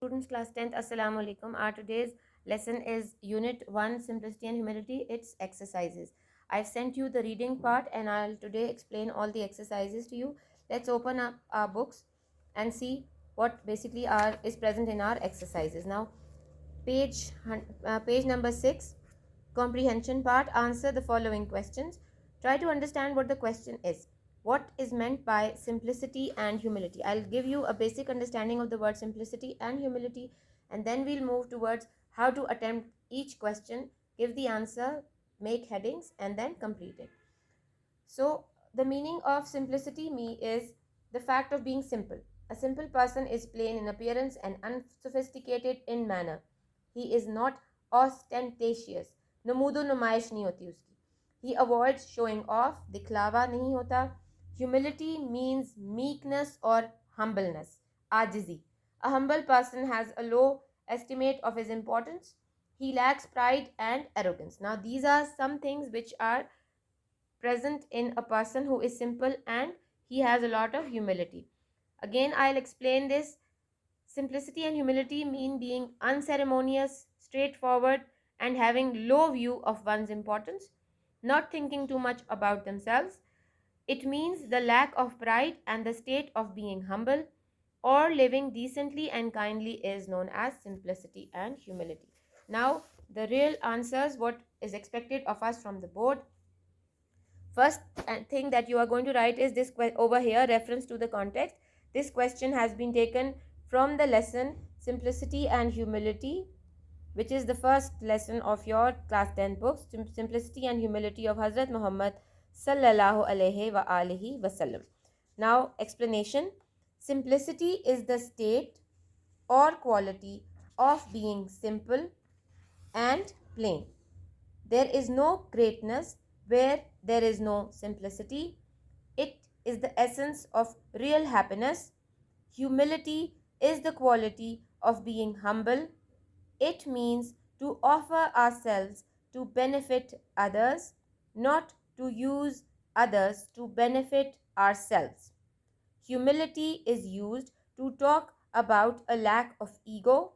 Students, class 10th, Assalamu alaikum. Our today's lesson is Unit 1, Simplicity and Humility, its exercises. I've sent you the reading part and I'll today explain all the exercises to you. Let's open up our books and see what basically is present in our exercises. Now, page number 6, comprehension part, answer the following questions. Try to understand what the question is. What is meant by simplicity and humility? I'll give you a basic understanding of the word simplicity and humility, and then we'll move towards how to attempt each question, give the answer, make headings, and then complete it. So, the meaning of simplicity me is the fact of being simple. A simple person is plain in appearance and unsophisticated in manner. He is not ostentatious. नमूदो नुमाइश नहीं होती उसकी. He avoids showing off. दिखलावा नहीं होता. Humility means meekness or humbleness. आजिज़ी. A humble person has a low estimate of his importance. He lacks pride and arrogance. Now, these are some things which are present in a person who is simple and he has a lot of humility. Again, I'll explain this. Simplicity and humility mean being unceremonious, straightforward, and having low view of one's importance, not thinking too much about themselves. It means the lack of pride and the state of being humble or living decently and kindly is known as simplicity and humility. Now, the real answers, what is expected of us from the board. First thing that you are going to write is this over here, reference to the context. This question has been taken from the lesson Simplicity and Humility, which is the first lesson of your class 10 books, Simplicity and Humility of Hazrat Muhammad sallallahu alaihi wa alihi wasallam. Now, explanation. Simplicity is the state or quality of being simple and plain. There is no greatness where there is no simplicity. It is the essence of real happiness. Humility is the quality of being humble. It means to offer ourselves to benefit others, not to use others to benefit ourselves. Humility is used to talk about a lack of ego.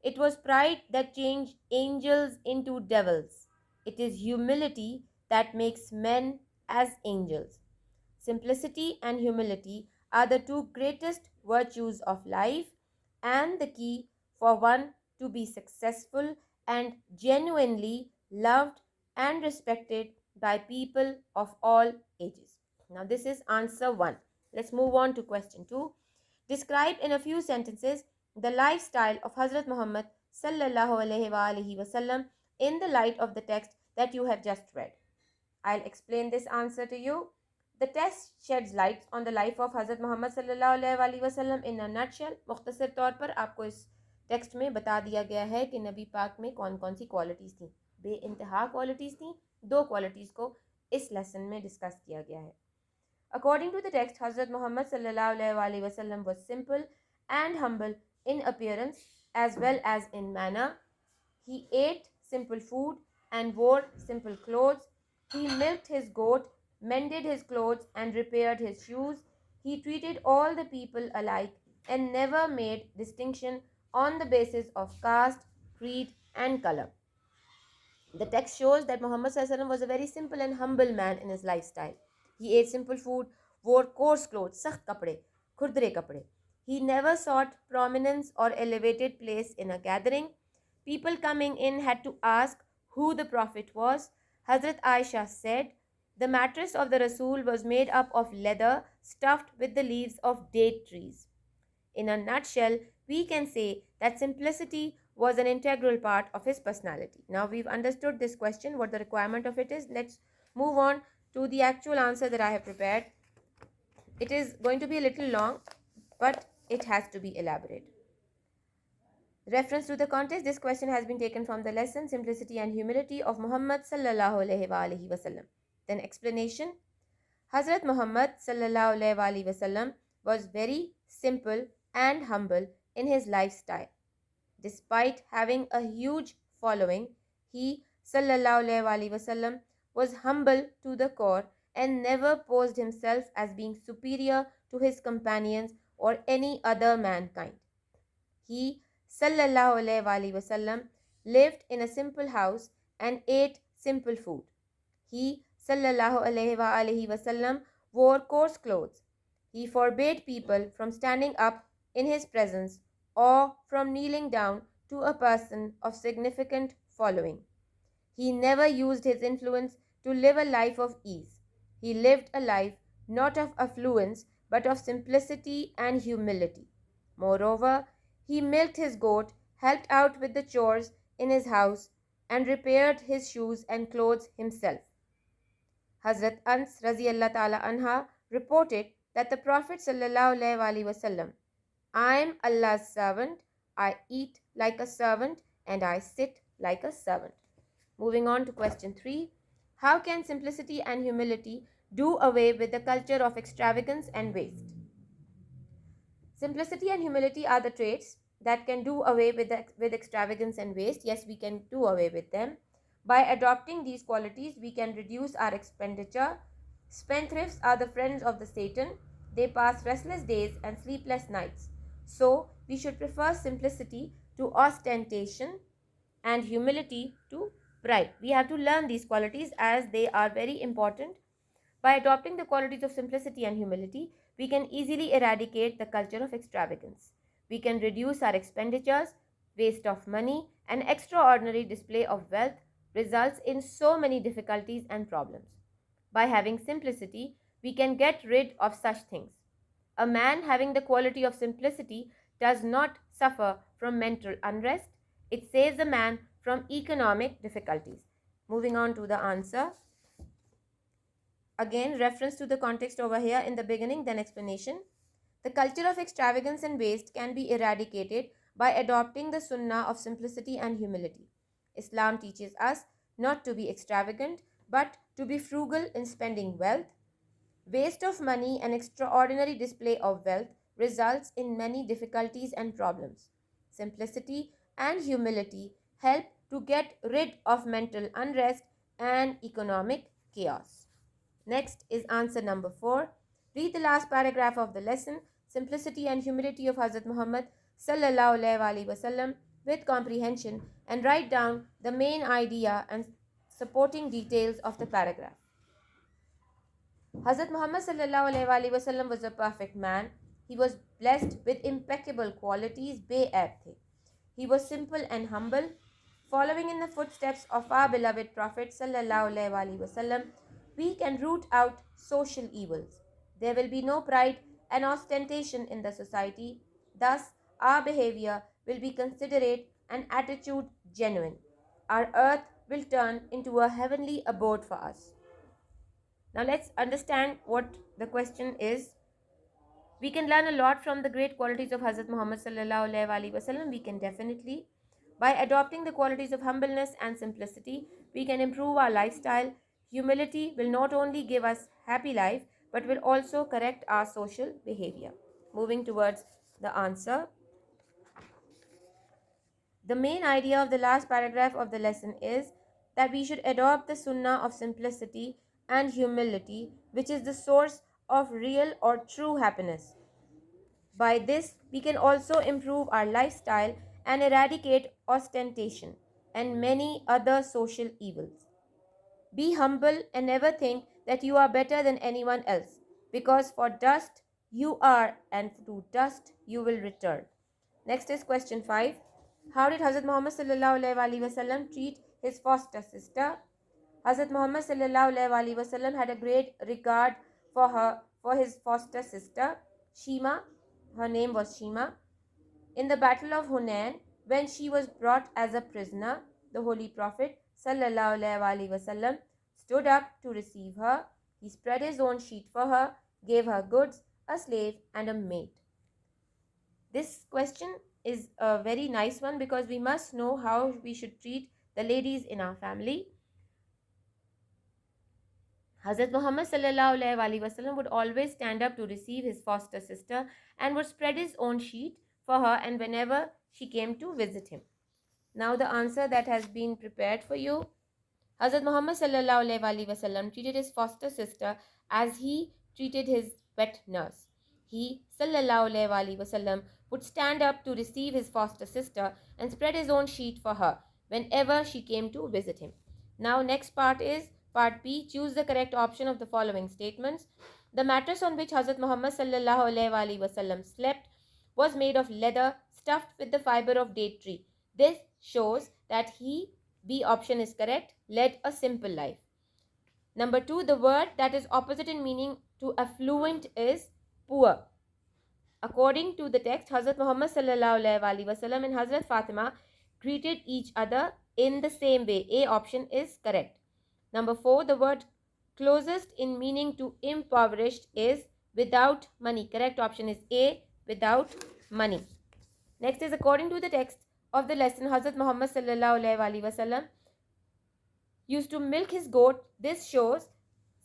It was pride that changed angels into devils. It is humility that makes men as angels. Simplicity and humility are the two greatest virtues of life and the key for one to be successful and genuinely loved and respected by people of all ages. Now, this is answer 1. Let's move on to question 2. Describe in a few sentences the lifestyle of Hazrat Muhammad sallallahu alaihi wasallam in the light of the text that you have just read. I'll explain this answer to you. The text sheds light on the life of Hazrat Muhammad sallallahu alaihi wasallam in a nutshell. मुख्तसर तौर पर आपको इस text में बता दिया गया है कि नबी पाक में कौन कौन सी क्वालिटीज़ थी. बेइंतहा क्वालिटीज़ थी. 2 क्वालिटीज़ को इस लेसन में डिस्कस किया गया है. According to the text, Hazrat Muhammad sallallahu alaihi wasallam was simple and humble in appearance as well as in manner. He ate simple food and wore simple clothes. He milked his goat, mended his clothes, and repaired his shoes. He treated all the people alike and never made distinction on the basis of caste, creed, and color. The text shows that Muhammad ﷺ was a very simple and humble man in his lifestyle. He ate simple food, wore coarse clothes, sakht kapde, khurdre kapde. He never sought prominence or elevated place in a gathering. People coming in had to ask who the Prophet was. Hazrat Aisha said, the mattress of the Rasul was made up of leather stuffed with the leaves of date trees. In a nutshell, we can say that simplicity was an integral part of his personality. Now we've understood this question, what the requirement of it is. Let's move on to the actual answer that I have prepared. It is going to be a little long, but it has to be elaborate. Reference to the context, this question has been taken from the lesson Simplicity and Humility of Muhammad sallallahu alaihi wasallam. Then explanation. Hazrat Muhammad sallallahu alaihi wasallam was very simple and humble in his lifestyle. Despite having a huge following, he sallallahu alaihi wasallam was humble to the core and never posed himself as being superior to his companions or any other mankind. He sallallahu alaihi wasallam lived in a simple house and ate simple food. He sallallahu alaihi wasallam wore coarse clothes. He forbade people from standing up in his presence or from kneeling down to a person of significant following. He never used his influence to live a life of ease. He lived a life not of affluence but of simplicity and humility. Moreover, he milked his goat, helped out with the chores in his house, and repaired his shoes and clothes himself. Hazrat Ans Raziyallah Ta'ala Anha reported that the Prophet Sallallahu Alaihi Wasallam, I am Allah's servant, I eat like a servant, and I sit like a servant. Moving on to question 3. How can simplicity and humility do away with the culture of extravagance and waste? Simplicity and humility are the traits that can do away with extravagance and waste. Yes, we can do away with them. By adopting these qualities, we can reduce our expenditure. Spendthrifts are the friends of the Satan. They pass restless days and sleepless nights. So, we should prefer simplicity to ostentation and humility to pride. We have to learn these qualities as they are very important. By adopting the qualities of simplicity and humility, we can easily eradicate the culture of extravagance. We can reduce our expenditures, waste of money, and extraordinary display of wealth results in so many difficulties and problems. By having simplicity, we can get rid of such things. A man having the quality of simplicity does not suffer from mental unrest. It saves a man from economic difficulties. Moving on to the answer. Again, reference to the context over here in the beginning, then explanation. The culture of extravagance and waste can be eradicated by adopting the sunnah of simplicity and humility. Islam teaches us not to be extravagant, but to be frugal in spending wealth. Waste of money and extraordinary display of wealth results in many difficulties and problems. Simplicity and humility help to get rid of mental unrest and economic chaos. Next is answer number 4. Read the last paragraph of the lesson, Simplicity and Humility of Hazrat Muhammad Sallallahu Alaihi Wasallam, with comprehension, and write down the main idea and supporting details of the paragraph. Hazrat Muhammad Sallallahu Alaihi Wasallam was a perfect man. He was blessed with impeccable qualities. He was simple and humble. Following in the footsteps of our beloved Prophet Sallallahu Alaihi Wasallam, we can root out social evils. There will be no pride and ostentation in the society. Thus, our behavior will be considerate and attitude genuine. Our earth will turn into a heavenly abode for us. Now, let's understand what the question is. We can learn a lot from the great qualities of Hazrat Muhammad Sallallahu Alaihi Wasallam. We can definitely, by adopting the qualities of humbleness and simplicity, we can improve our lifestyle. Humility will not only give us happy life, but will also correct our social behavior. Moving towards the answer. The main idea of the last paragraph of the lesson is that we should adopt the sunnah of simplicity and humility, which is the source of real or true happiness. By this, we can also improve our lifestyle and eradicate ostentation and many other social evils. Be humble and never think that you are better than anyone else, because for dust you are and to dust you will return. Next is question 5. How did Hazrat Muhammad Sallallahu Alaihi Wasallam treat his foster sister? Hazrat Muhammad Sallallahu Alaihi Wasallam had a great regard for his foster sister, Shima. Her name was Shima. In the Battle of Hunain, when she was brought as a prisoner, the Holy Prophet Sallallahu Alaihi Wasallam stood up to receive her. He spread his own sheet for her, gave her goods, a slave, and a maid. This question is a very nice one because we must know how we should treat the ladies in our family. Hazrat Muhammad Sallallahu Alaihi Wasallam would always stand up to receive his foster sister and would spread his own sheet for her and whenever she came to visit him. Now the answer that has been prepared for you. Hazrat Muhammad Sallallahu Alaihi Wasallam treated his foster sister as he treated his wet nurse. He Sallallahu Alaihi Wasallam would stand up to receive his foster sister and spread his own sheet for her whenever she came to visit him. Now, next part is part B. Choose the correct option of the following statements. The mattress on which Hazrat Muhammad sallallahu alaihi wasallam slept was made of leather stuffed with the fiber of date tree. This shows that he, B option is correct, led a simple life. Number 2, the word that is opposite in meaning to affluent is poor. According to the text, Hazrat Muhammad sallallahu alaihi wasallam and Hazrat Fatima greeted each other in the same way. A option is correct. Number 4, the word closest in meaning to impoverished is without money. Correct option is A, without money. Next is according to the text of the lesson, Hazrat Muhammad sallallahu alaihi wasallam used to milk his goat. This shows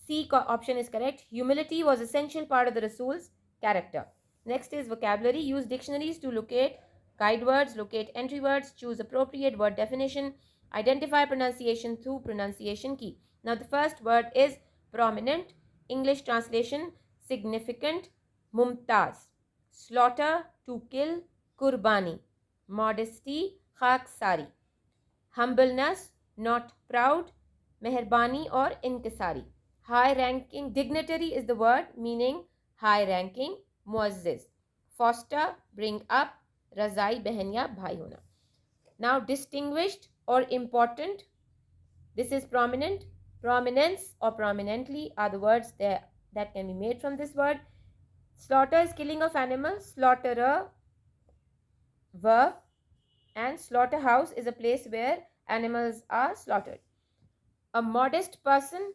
C option is correct. Humility was essential part of the Rasul's character. Next is vocabulary. Use dictionaries to locate guide words, locate entry words, choose appropriate word definition, identify pronunciation through pronunciation key. Now the first word is prominent. English translation, significant, mumtaz. Slaughter, to kill, kurbani. Modesty, khaksari. Humbleness, not proud, meherbani or inkisari. High ranking, dignitary is the word meaning high ranking, muazzez. Foster, bring up, razai behan ya bhai hona. Now distinguished or important, this is prominent. Prominence or prominently are the words that can be made from this word. Slaughter is killing of animals, slaughterer, verb, and slaughterhouse is a place where animals are slaughtered. A modest person,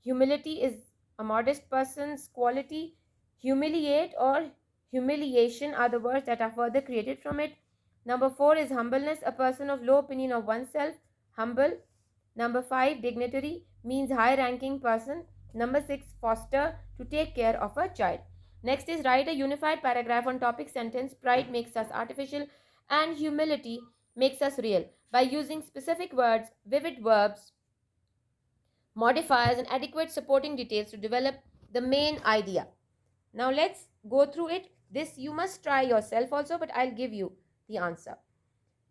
humility is a modest person's quality. Humiliate or humiliation are the words that are further created from it. Number 4 is humbleness, a person of low opinion of oneself, humble. Number 5, dignitary, means high ranking person. Number 6, foster, to take care of a child. Next is write a unified paragraph on topic sentence. Pride makes us artificial and humility makes us real, by using specific words, vivid verbs, modifiers and adequate supporting details to develop the main idea. Now let's go through it. This you must try yourself also, but I'll give you the answer.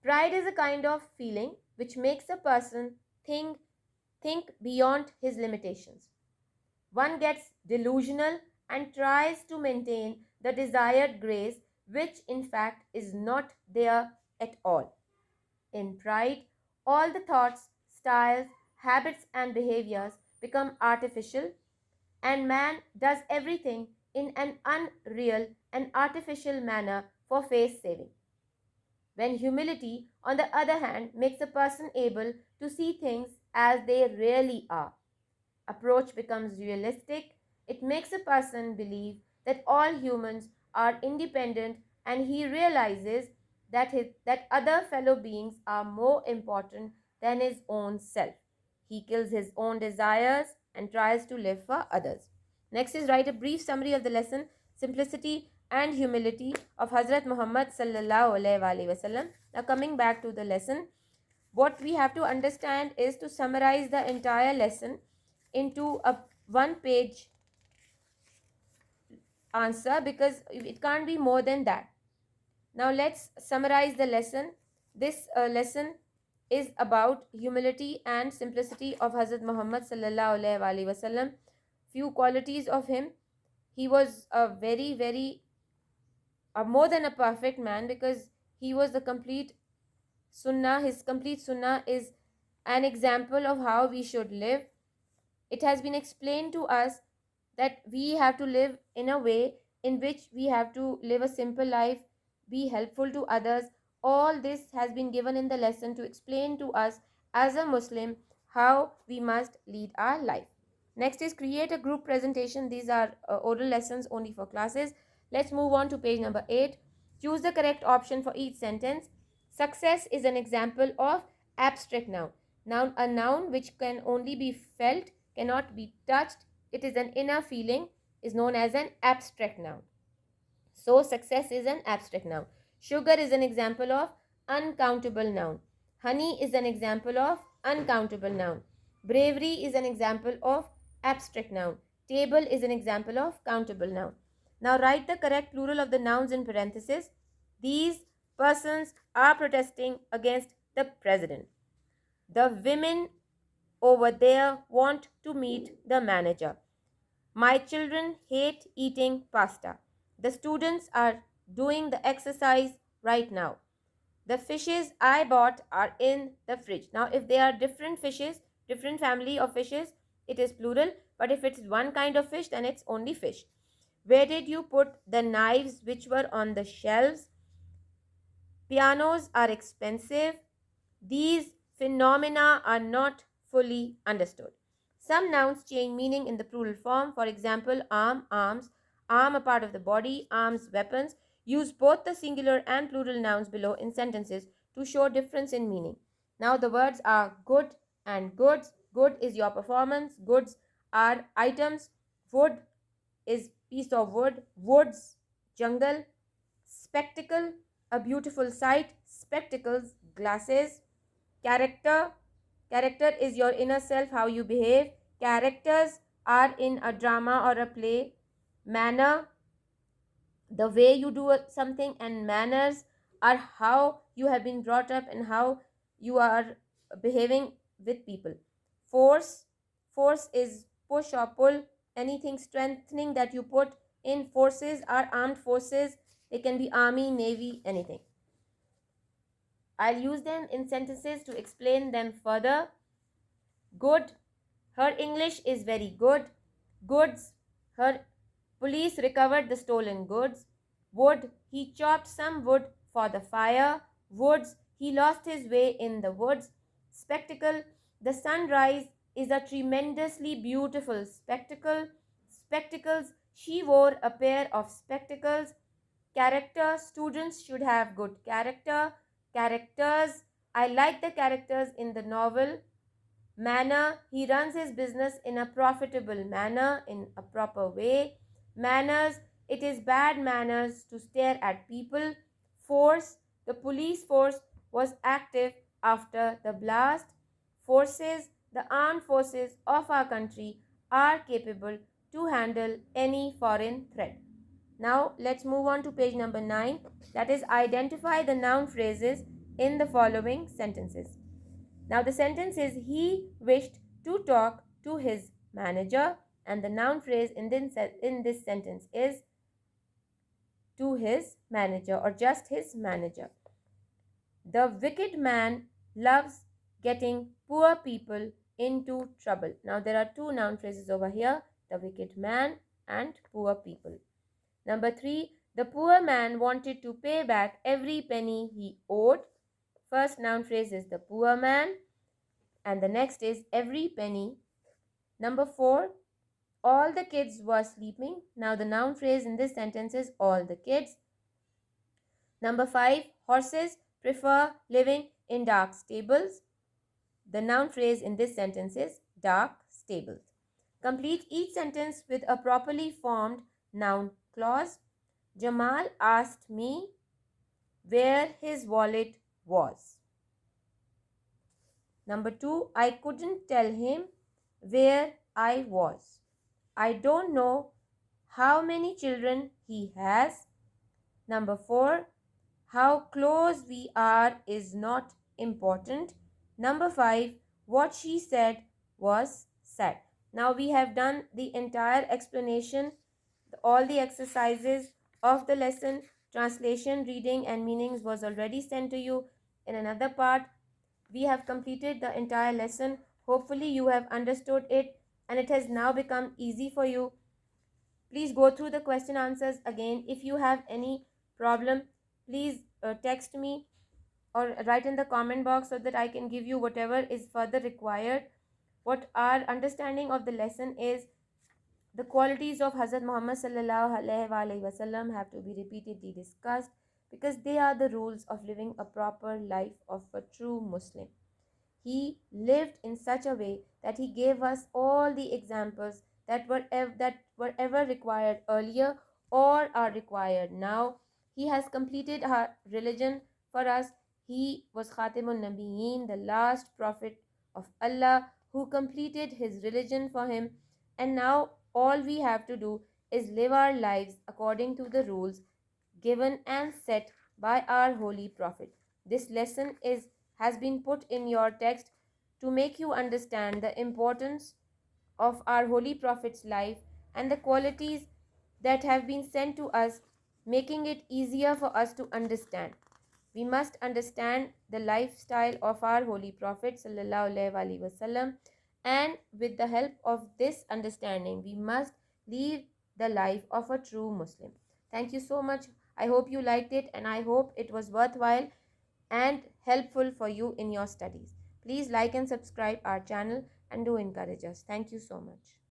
Pride is a kind of feeling which makes a person think beyond his limitations. One gets delusional and tries to maintain the desired grace, which in fact is not there at all. In pride, all the thoughts, styles, habits, and behaviors become artificial, and man does everything in an unreal and artificial manner for face saving. When humility, on the other hand, makes a person able to see things as they really are, approach becomes realistic. It makes a person believe that all humans are independent, and he realizes that other fellow beings are more important than his own self. He kills his own desires and tries to live for others. Next is write a brief summary of the lesson simplicity and humility of Hazrat Muhammad sallallahu alaihi wasallam. Now coming back to the lesson, what we have to understand is to summarize the entire lesson into a one-page answer, because it can't be more than that. Now let's summarize the lesson. This lesson is about humility and simplicity of Hazrat Muhammad sallallahu alaihi wasallam. Few qualities of him. He was a very more than a perfect man, because he was the complete sunnah. His complete sunnah is an example of how we should live. It has been explained to us that we have to live in a way in which we have to live a simple life, be helpful to others. All this has been given in the lesson to explain to us as a Muslim how we must lead our life. Next is create a group presentation. These are oral lessons only for classes. Let's move on to page number 8. Choose the correct option for each sentence. Success is an example of abstract noun. A noun which can only be felt, cannot be touched. It is an inner feeling, is known as an abstract noun. So success is an abstract noun. Sugar is an example of uncountable noun. Honey is an example of uncountable noun. Bravery is an example of abstract noun. Table is an example of countable noun. Now write the correct plural of the nouns in parentheses. These persons are protesting against the president. The women over there want to meet the manager. My children hate eating pasta. The students are doing the exercise right now. The fishes I bought are in the fridge. Now, if they are different fishes, different family of fishes, it is plural. But if it's one kind of fish, then it's only fish. Where did you put the knives which were on the shelves? Pianos are expensive. These phenomena are not fully understood. Some nouns change meaning in the plural form. For example, arm, arms, arm a part of the body, arms, weapons. Use both the singular and plural nouns below in sentences to show difference in meaning. Now the words are good and goods. Good is your performance. Goods are items. Wood is piece of wood. Woods, jungle. Spectacle, a beautiful sight. Spectacles, glasses. Character, character is your inner self, how you behave. Characters are in a drama or a play. Manner, the way you do something, and manners are how you have been brought up and how you are behaving with people. Force, force is push or pull, anything strengthening that you put in. Forces are armed forces, they can be army, navy, anything. I'll use them in sentences to explain them further. Good, her English is very good. Goods, her police recovered the stolen goods. Wood, he chopped some wood for the fire. Woods, he lost his way in the woods. Spectacle, the sunrise is a tremendously beautiful spectacle. Spectacles, she wore a pair of spectacles. Character, students should have good character. Characters, I like the characters in the novel. Manner, he runs his business in a profitable manner, in a proper way. Manners, it is bad manners to stare at people. Force, the police force was active after the blast. Forces, the armed forces of our country are capable to handle any foreign threat. Now let's move on to page number 9, that is identify the noun phrases in the following sentences. Now the sentence is he wished to talk to his manager, and the noun phrase in this sentence is to his manager or just his manager. The wicked man loves getting poor people into trouble. Now there are two noun phrases over here, the wicked man and poor people. Number 3, the poor man wanted to pay back every penny he owed. First noun phrase is the poor man, and the next is every penny. Number 4, all the kids were sleeping. Now the noun phrase in this sentence is all the kids. Number 5, horses prefer living in dark stables. The noun phrase in this sentence is dark stables. Complete each sentence with a properly formed noun clause. Jamal asked me where his wallet was. Number 2, I couldn't tell him where I was. I don't know how many children he has. Number 4, how close we are is not important. Number 5, what she said was sad. Now we have done the entire explanation, all the exercises of the lesson. Translation, reading and meanings was already sent to you in another part. We have completed the entire lesson. Hopefully you have understood it and it has now become easy for you. Please go through the question answers again. If you have any problem, please text me or write in the comment box so that I can give you whatever is further required. What our understanding of the lesson is, the qualities of Hazrat Muhammad sallallahu alaihi wasallam have to be repeatedly discussed because they are the rules of living a proper life of a true Muslim. He lived in such a way that he gave us all the examples that were ever required earlier or are required now. He has completed our religion for us. He was Khatimun Nabiyeen, the last prophet of Allah, who completed his religion for him. And now all we have to do is live our lives according to the rules given and set by our holy prophet. This lesson has been put in your text to make you understand the importance of our holy prophet's life and the qualities that have been sent to us, making it easier for us to understand. We must understand the lifestyle of our holy prophet sallallahu alaihi wasallam, and with the help of this understanding we must live the life of a true Muslim. Thank you so much. I hope you liked it, and I hope it was worthwhile and helpful for you in your studies. Please like and subscribe our channel and do encourage us. Thank you so much.